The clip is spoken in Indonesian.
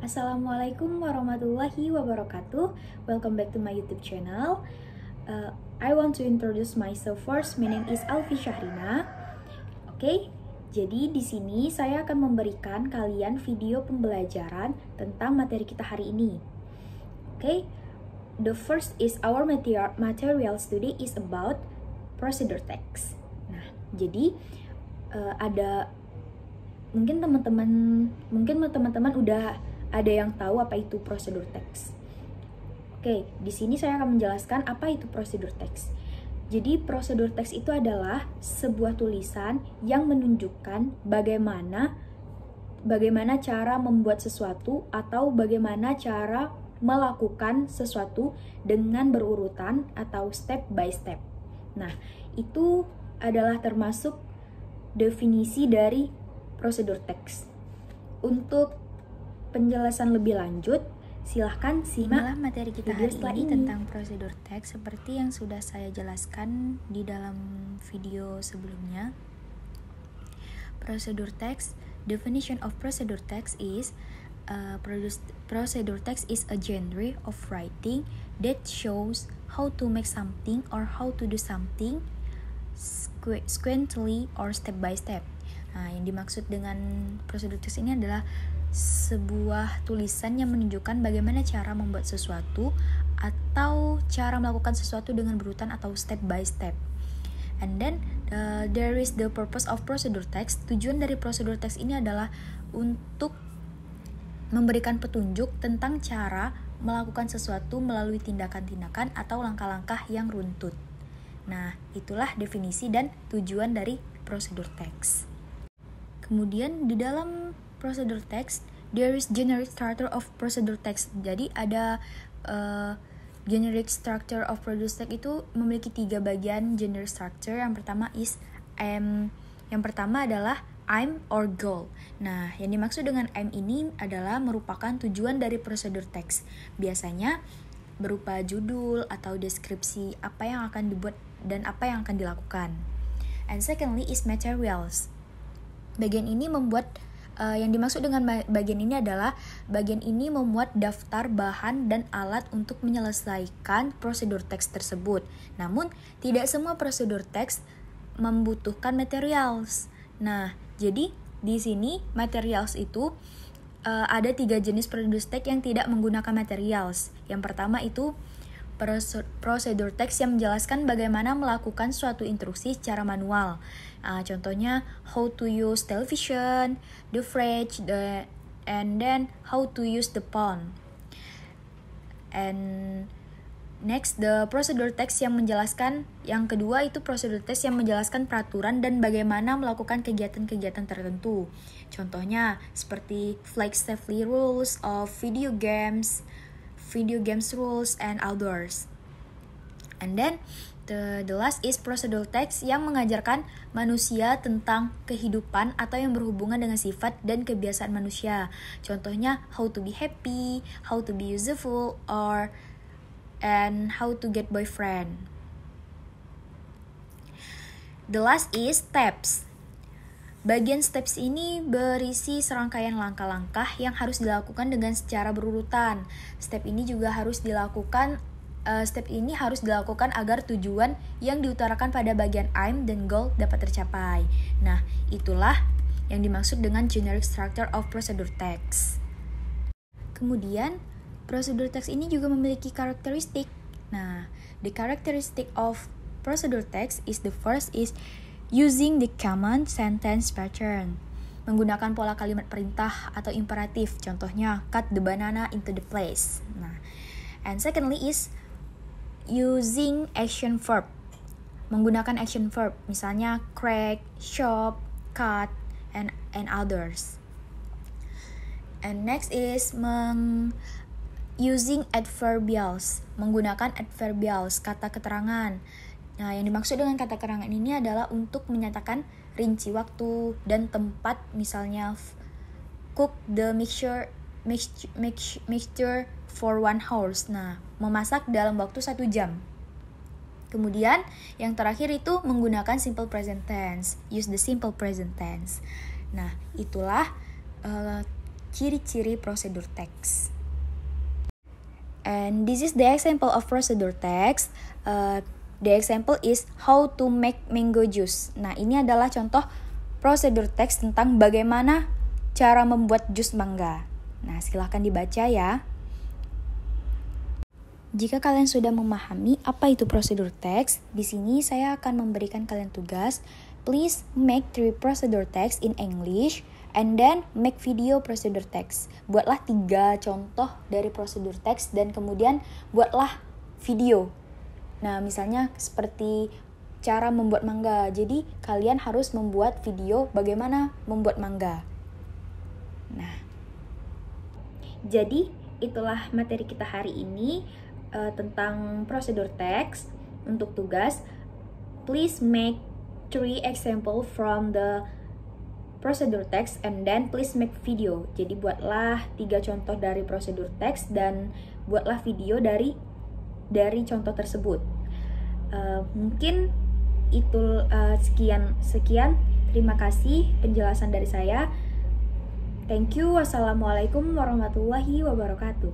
Assalamualaikum warahmatullahi wabarakatuh. Welcome back to my YouTube channel. I want to introduce myself first. My name is Alfi Syahrina. Oke, jadi di sini saya akan memberikan kalian video pembelajaran tentang materi kita hari ini. Oke, the first is our material study is about procedure text. Nah, jadi ada mungkin teman-teman udah ada yang tahu apa itu prosedur teks. Oke, di sini saya akan menjelaskan apa itu prosedur teks. Jadi prosedur teks itu adalah sebuah tulisan yang menunjukkan bagaimana cara membuat sesuatu atau bagaimana cara melakukan sesuatu dengan berurutan atau step by step. Nah, itu adalah termasuk definisi dari prosedur teks. Untuk penjelasan lebih lanjut, silahkan simak materi kita hari ini tentang prosedur teks seperti yang sudah saya jelaskan di dalam video sebelumnya. Prosedur teks, definition of procedure text is procedure text is a genre of writing that shows how to make something or how to do something sequentially or step by step. Nah, yang dimaksud dengan prosedur teks ini adalah sebuah tulisan yang menunjukkan bagaimana cara membuat sesuatu atau cara melakukan sesuatu dengan berurutan atau step by step. And then there is the purpose of procedure text. Tujuan dari prosedur teks ini adalah untuk memberikan petunjuk tentang cara melakukan sesuatu melalui tindakan-tindakan atau langkah-langkah yang runtut. Nah, itulah definisi dan tujuan dari prosedur teks. Kemudian di dalam procedure text, there is generic structure of procedure text. Jadi ada generic structure of procedure text itu memiliki 3 bagian generic structure. Yang pertama adalah aim or goal. Nah, yang dimaksud dengan aim ini adalah merupakan tujuan dari procedure text. Biasanya berupa judul atau deskripsi apa yang akan dibuat dan apa yang akan dilakukan. And secondly is materials. Bagian ini yang dimaksud dengan bagian ini adalah bagian ini memuat daftar bahan dan alat untuk menyelesaikan prosedur teks tersebut. Namun, tidak semua prosedur teks membutuhkan materials. Nah, jadi di sini materials itu ada 3 jenis prosedur teks yang tidak menggunakan materials. Yang pertama itu prosedur teks yang menjelaskan bagaimana melakukan suatu instruksi secara manual. Contohnya how to use television, the fridge, and then how to use the phone. And next, the prosedur text yang menjelaskan, yang kedua itu prosedur text yang menjelaskan peraturan dan bagaimana melakukan kegiatan-kegiatan tertentu. Contohnya seperti flag safety rules of video games rules and outdoors. And then the last is procedural text yang mengajarkan manusia tentang kehidupan atau yang berhubungan dengan sifat dan kebiasaan manusia. Contohnya how to be happy, how to be useful, and how to get boyfriend. The last is steps. Bagian steps ini berisi serangkaian langkah-langkah yang harus dilakukan dengan secara berurutan. Step ini harus dilakukan agar tujuan yang diutarakan pada bagian aim dan goal dapat tercapai. Nah, itulah yang dimaksud dengan generic structure of procedure text. Kemudian, procedure text ini juga memiliki karakteristik. Nah, the characteristic of procedure text is the first is using the command sentence pattern. Menggunakan pola kalimat perintah atau imperatif. Contohnya, cut the banana into the place. Nah, and secondly is using action verb. Menggunakan action verb. Misalnya, crack, chop, cut, and others. And next is using adverbials. Menggunakan adverbials, kata keterangan. Nah, yang dimaksud dengan kata keterangan ini adalah untuk menyatakan rinci waktu dan tempat, misalnya cook the mixture for 1 hour. Nah, memasak dalam waktu 1 jam. Kemudian, yang terakhir itu menggunakan simple present tense. Use the simple present tense. Nah, itulah ciri-ciri prosedur teks. And this is the example of procedure text. The example is how to make mango juice. Nah, ini adalah contoh prosedur teks tentang bagaimana cara membuat jus mangga. Nah, silahkan dibaca ya. Jika kalian sudah memahami apa itu prosedur teks, di sini saya akan memberikan kalian tugas. Please make 3 procedure text in English and then make video procedure text. Buatlah 3 contoh dari prosedur teks dan kemudian buatlah video. Nah, misalnya seperti cara membuat mangga. Jadi, kalian harus membuat video bagaimana membuat mangga. Nah, jadi itulah materi kita hari ini tentang prosedur teks. Untuk tugas, please make 3 example from the procedure text and then please make video. Jadi buatlah 3 contoh dari prosedur teks dan buatlah video dari contoh tersebut. Mungkin itu sekian. Terima kasih penjelasan dari saya. Thank you. Wassalamualaikum warahmatullahi wabarakatuh.